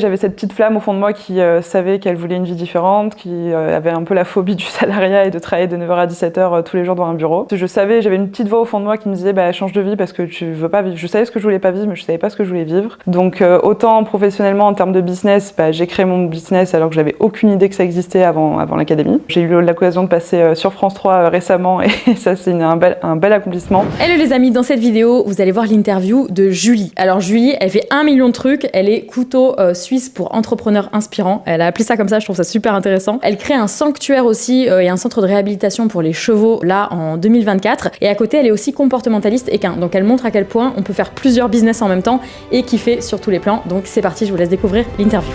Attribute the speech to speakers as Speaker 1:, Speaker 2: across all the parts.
Speaker 1: J'avais cette petite flamme au fond de moi qui savait qu'elle voulait une vie différente, qui avait un peu la phobie du salariat et de travailler de 9h à 17h tous les jours dans un bureau. Je savais, j'avais une petite voix au fond de moi qui me disait change de vie parce que tu veux pas vivre. Je savais ce que je voulais pas vivre, mais je savais pas ce que je voulais vivre. Donc autant professionnellement en termes de business, j'ai créé mon business alors que j'avais aucune idée que ça existait avant l'académie. J'ai eu l'occasion de passer sur France 3 récemment et ça c'est un bel accomplissement.
Speaker 2: Hello les amis, dans cette vidéo, vous allez voir l'interview de Julie. Alors Julie, elle fait 1 million de trucs, elle est couteau suisse pour entrepreneurs inspirants. Elle a appelé ça comme ça, je trouve ça super intéressant. Elle crée un sanctuaire aussi et un centre de réhabilitation pour les chevaux là en 2024. Et à côté, elle est aussi comportementaliste équin. Donc elle montre à quel point on peut faire plusieurs business en même temps et kiffer sur tous les plans. Donc c'est parti, je vous laisse découvrir l'interview.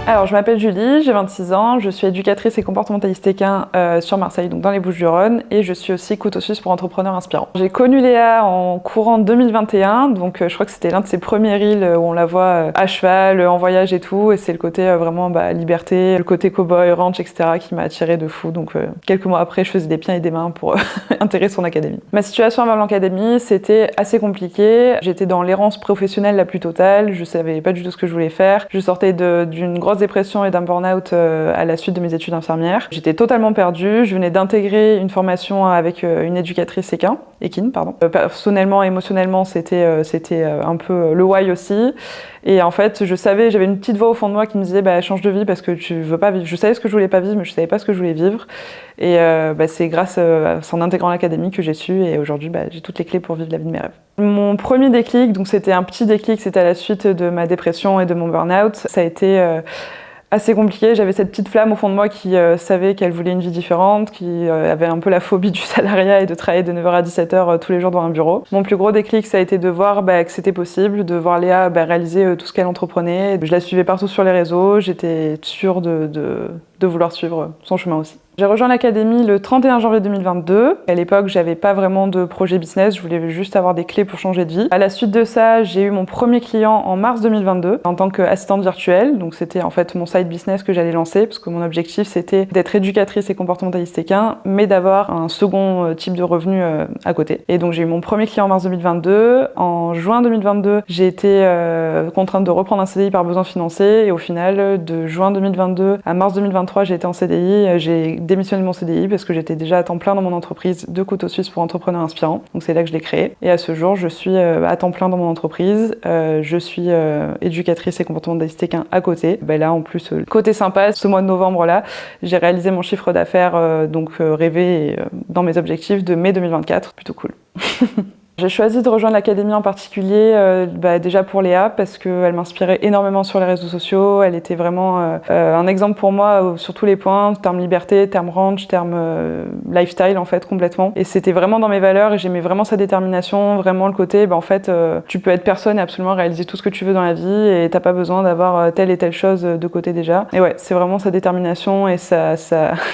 Speaker 1: Alors, je m'appelle Julie, j'ai 26 ans, je suis éducatrice et comportementaliste équin sur Marseille, donc dans les Bouches-du-Rhône, et je suis aussi couteau suisse pour entrepreneurs inspirants. J'ai connu Léa en courant 2021, donc je crois que c'était l'un de ses premiers reels où on la voit à cheval, en voyage et tout, et c'est le côté vraiment liberté, le côté cow-boy, ranch, etc. qui m'a attirée de fou. Donc quelques mois après, je faisais des pieds et des mains pour intégrer son académie. Ma situation avant l'académie, c'était assez compliqué. J'étais dans l'errance professionnelle la plus totale, je savais pas du tout ce que je voulais faire. Je sortais d'une grosse dépression et d'un burn-out à la suite de mes études infirmières. J'étais totalement perdue, je venais d'intégrer une formation avec une éducatrice équine. Personnellement, émotionnellement, c'était un peu le why aussi. Et en fait, je savais, j'avais une petite voix au fond de moi qui me disait change de vie parce que tu veux pas vivre. Je savais ce que je voulais pas vivre, mais je savais pas ce que je voulais vivre. Et c'est grâce en intégrant l'académie que j'ai su, et aujourd'hui j'ai toutes les clés pour vivre la vie de mes rêves. Mon premier déclic, donc c'était un petit déclic, c'était à la suite de ma dépression et de mon burn-out. Ça a été assez compliqué. J'avais cette petite flamme au fond de moi qui savait qu'elle voulait une vie différente, qui avait un peu la phobie du salariat et de travailler de 9h à 17h tous les jours dans un bureau. Mon plus gros déclic, ça a été de voir que c'était possible, de voir Léa réaliser tout ce qu'elle entreprenait. Je la suivais partout sur les réseaux, j'étais sûre de vouloir suivre son chemin aussi. J'ai rejoint l'académie le 31 janvier 2022. À l'époque, j'avais pas vraiment de projet business, je voulais juste avoir des clés pour changer de vie. À la suite de ça, j'ai eu mon premier client en mars 2022 en tant qu'assistante virtuelle. Donc c'était en fait mon side business que j'allais lancer parce que mon objectif c'était d'être éducatrice et comportementaliste équin, mais d'avoir un second type de revenu à côté. Et donc j'ai eu mon premier client en mars 2022. En juin 2022, j'ai été contrainte de reprendre un CDI par besoin financier et au final, de juin 2022 à mars 2023, j'ai été en CDI. J'ai démissionné de mon CDI parce que j'étais déjà à temps plein dans mon entreprise de couteau suisse pour entrepreneurs inspirants. Donc c'est là que je l'ai créé. Et à ce jour, je suis à temps plein dans mon entreprise. Je suis éducatrice et comportementaliste équin à côté. Là, en plus, côté sympa, ce mois de novembre là, j'ai réalisé mon chiffre d'affaires rêvé dans mes objectifs de mai 2024. Plutôt cool. J'ai choisi de rejoindre l'académie en particulier déjà pour Léa parce qu'elle m'inspirait énormément sur les réseaux sociaux. Elle était vraiment un exemple pour moi sur tous les points, termes liberté, termes ranch, termes lifestyle en fait complètement. Et c'était vraiment dans mes valeurs et j'aimais vraiment sa détermination, vraiment le côté tu peux être personne et absolument réaliser tout ce que tu veux dans la vie et t'as pas besoin d'avoir telle et telle chose de côté déjà. Et ouais, c'est vraiment sa détermination et sa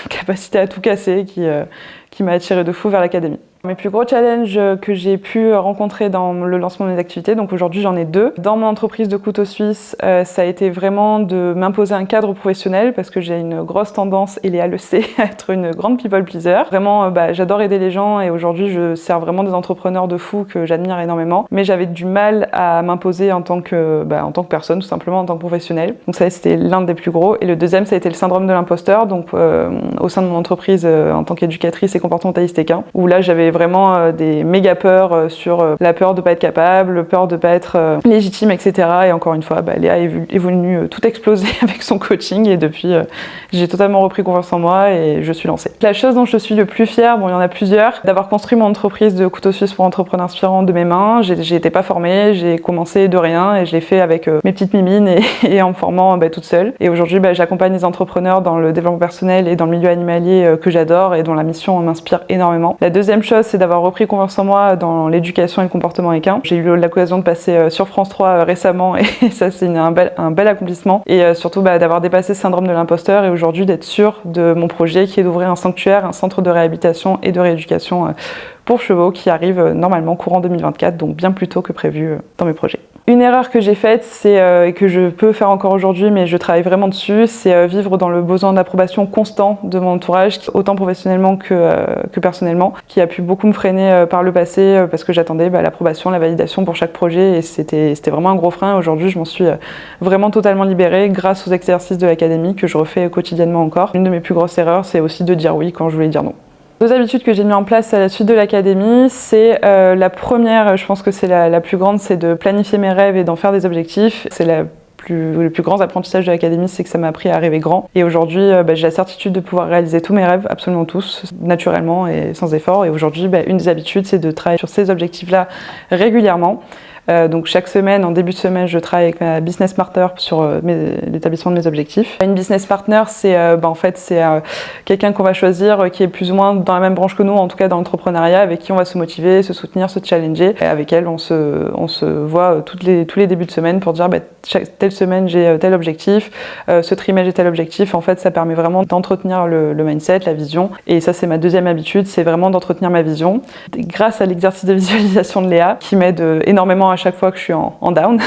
Speaker 1: capacité à tout casser qui m'a attirée de fou vers l'académie. Mes plus gros challenges que j'ai pu rencontrer dans le lancement de mes activités, donc aujourd'hui j'en ai 2. Dans mon entreprise de couteau suisse, ça a été vraiment de m'imposer un cadre professionnel parce que j'ai une grosse tendance, et Léa le sait, à être une grande people pleaser. Vraiment, j'adore aider les gens et aujourd'hui je sers vraiment des entrepreneurs de fou que j'admire énormément. Mais j'avais du mal à m'imposer en tant que personne, tout simplement en tant que professionnel. Donc ça c'était l'un des plus gros. Et le deuxième, ça a été le syndrome de l'imposteur, donc au sein de mon entreprise en tant qu'éducatrice et comportementaliste équin, où là j'avais vraiment des méga peurs sur la peur de pas être capable, peur de pas être légitime, etc. Et encore une fois, Léa est venue tout exploser avec son coaching et depuis, j'ai totalement repris confiance en moi et je suis lancée. La chose dont je suis le plus fière, il y en a plusieurs, d'avoir construit mon entreprise de couteau suisse pour entrepreneurs inspirants de mes mains. J'ai été pas formée, j'ai commencé de rien et je l'ai fait avec mes petites mimines et en me formant toute seule. Et aujourd'hui, j'accompagne les entrepreneurs dans le développement personnel et dans le milieu animalier que j'adore et dont la mission m'inspire énormément. La deuxième chose chose, c'est d'avoir repris confiance en moi dans l'éducation et le comportement équin. J'ai eu l'occasion de passer sur France 3 récemment et ça c'est un bel accomplissement. Et surtout d'avoir dépassé ce syndrome de l'imposteur et aujourd'hui d'être sûre de mon projet qui est d'ouvrir un sanctuaire, un centre de réhabilitation et de rééducation pour chevaux qui arrive normalement courant 2024, donc bien plus tôt que prévu dans mes projets. Une erreur que j'ai faite, et que je peux faire encore aujourd'hui, mais je travaille vraiment dessus, c'est vivre dans le besoin d'approbation constant de mon entourage, autant professionnellement que personnellement, qui a pu beaucoup me freiner par le passé parce que j'attendais l'approbation, la validation pour chaque projet et c'était vraiment un gros frein. Aujourd'hui, je m'en suis vraiment totalement libérée grâce aux exercices de l'académie que je refais quotidiennement encore. Une de mes plus grosses erreurs, c'est aussi de dire oui quand je voulais dire non. Deux habitudes que j'ai mis en place à la suite de l'académie, c'est la première, je pense que c'est la plus grande, c'est de planifier mes rêves et d'en faire des objectifs. C'est le plus grand apprentissage de l'académie, c'est que ça m'a appris à rêver grand. Et aujourd'hui, j'ai la certitude de pouvoir réaliser tous mes rêves, absolument tous, naturellement et sans effort. Et aujourd'hui, une des habitudes, c'est de travailler sur ces objectifs-là régulièrement. Donc chaque semaine, en début de semaine, je travaille avec ma business partner sur l'établissement de mes objectifs. Une business partner, c'est quelqu'un qu'on va choisir qui est plus ou moins dans la même branche que nous, en tout cas dans l'entrepreneuriat, avec qui on va se motiver, se soutenir, se challenger. Et avec elle, on se voit tous les débuts de semaine pour dire telle semaine j'ai tel objectif, ce trimestre j'ai tel objectif. En fait, ça permet vraiment d'entretenir le mindset, la vision. Et ça, c'est ma deuxième habitude, c'est vraiment d'entretenir ma vision. Grâce à l'exercice de visualisation de Léa, qui m'aide énormément à chaque fois que je suis en down.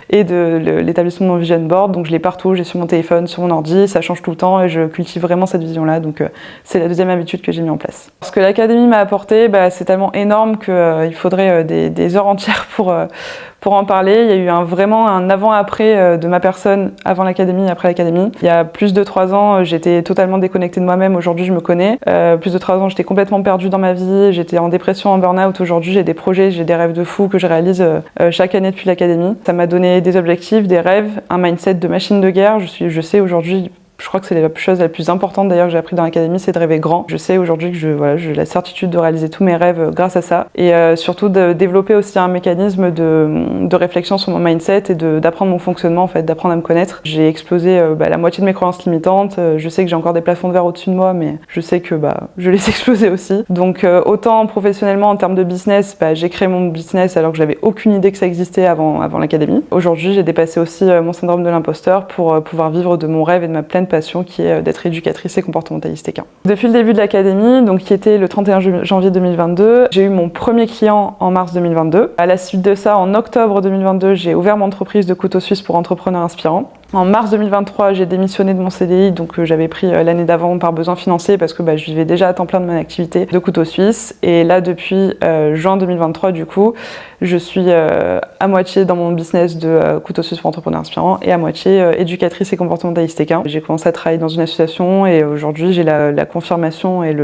Speaker 1: Et de l'établissement de mon vision board, donc je l'ai partout, j'ai sur mon téléphone, sur mon ordi, ça change tout le temps et je cultive vraiment cette vision-là, donc c'est la deuxième habitude que j'ai mis en place. Ce que l'académie m'a apporté, c'est tellement énorme qu'il faudrait des heures entières pour en parler. Il y a eu vraiment un avant-après de ma personne, avant l'académie et après l'académie. Il y a plus de 3 ans, j'étais totalement déconnectée de moi-même, aujourd'hui je me connais. Plus de 3 ans, j'étais complètement perdue dans ma vie, j'étais en dépression, en burn-out. Aujourd'hui j'ai des projets, j'ai des rêves de fou que je réalise chaque année depuis l'académie. Ça m'a donné des objectifs, des rêves, un mindset de machine de guerre. Je sais aujourd'hui, je crois que c'est la chose la plus importante d'ailleurs que j'ai appris dans l'académie, c'est de rêver grand. Je sais aujourd'hui que j'ai la certitude de réaliser tous mes rêves grâce à ça. Et surtout de développer aussi un mécanisme de réflexion sur mon mindset et d'apprendre mon fonctionnement, en fait, d'apprendre à me connaître. J'ai explosé la moitié de mes croyances limitantes. Je sais que j'ai encore des plafonds de verre au-dessus de moi, mais je sais que je les ai explosés aussi. Donc autant professionnellement en termes de business, j'ai créé mon business alors que j'avais aucune idée que ça existait avant l'académie. Aujourd'hui, j'ai dépassé aussi mon syndrome de l'imposteur pour pouvoir vivre de mon rêve et de ma pleine passion qui est d'être éducatrice et comportementaliste équin. Depuis le début de l'académie, donc qui était le 31 janvier 2022, j'ai eu mon premier client en mars 2022. À la suite de ça, en octobre 2022, j'ai ouvert mon entreprise de couteaux suisses pour entrepreneurs inspirants. En mars 2023, j'ai démissionné de mon CDI, donc j'avais pris l'année d'avant par besoin financier parce que je vivais déjà à temps plein de mon activité de couteaux suisses. Et là, depuis juin 2023, du coup, je suis à moitié dans mon business de couteaux suisses pour entrepreneurs inspirants et à moitié éducatrice et comportementaliste équin. J'ai commencé à travailler dans une association et aujourd'hui, j'ai la confirmation et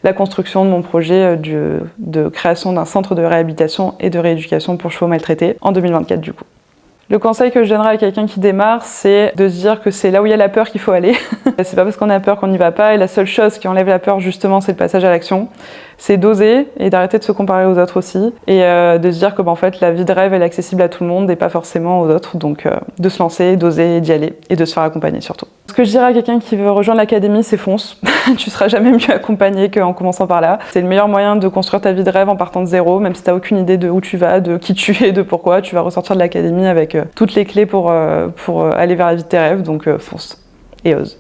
Speaker 1: la construction de mon projet de création d'un centre de réhabilitation et de rééducation pour chevaux maltraités en 2024 du coup. Le conseil que je donnerais à quelqu'un qui démarre, c'est de se dire que c'est là où il y a la peur qu'il faut aller. C'est pas parce qu'on a peur qu'on n'y va pas, et la seule chose qui enlève la peur, justement, c'est le passage à l'action. C'est d'oser et d'arrêter de se comparer aux autres aussi, et de se dire que en fait, la vie de rêve, elle est accessible à tout le monde et pas forcément aux autres. Donc, de se lancer, d'oser, d'y aller et de se faire accompagner surtout. Ce que je dirais à quelqu'un qui veut rejoindre l'académie, c'est fonce. Tu seras jamais mieux accompagné qu'en commençant par là. C'est le meilleur moyen de construire ta vie de rêve en partant de zéro, même si t'as aucune idée de où tu vas, de qui tu es, de pourquoi. Tu vas ressortir de l'académie avec toutes les clés pour aller vers la vie de tes rêves. Donc fonce et ose.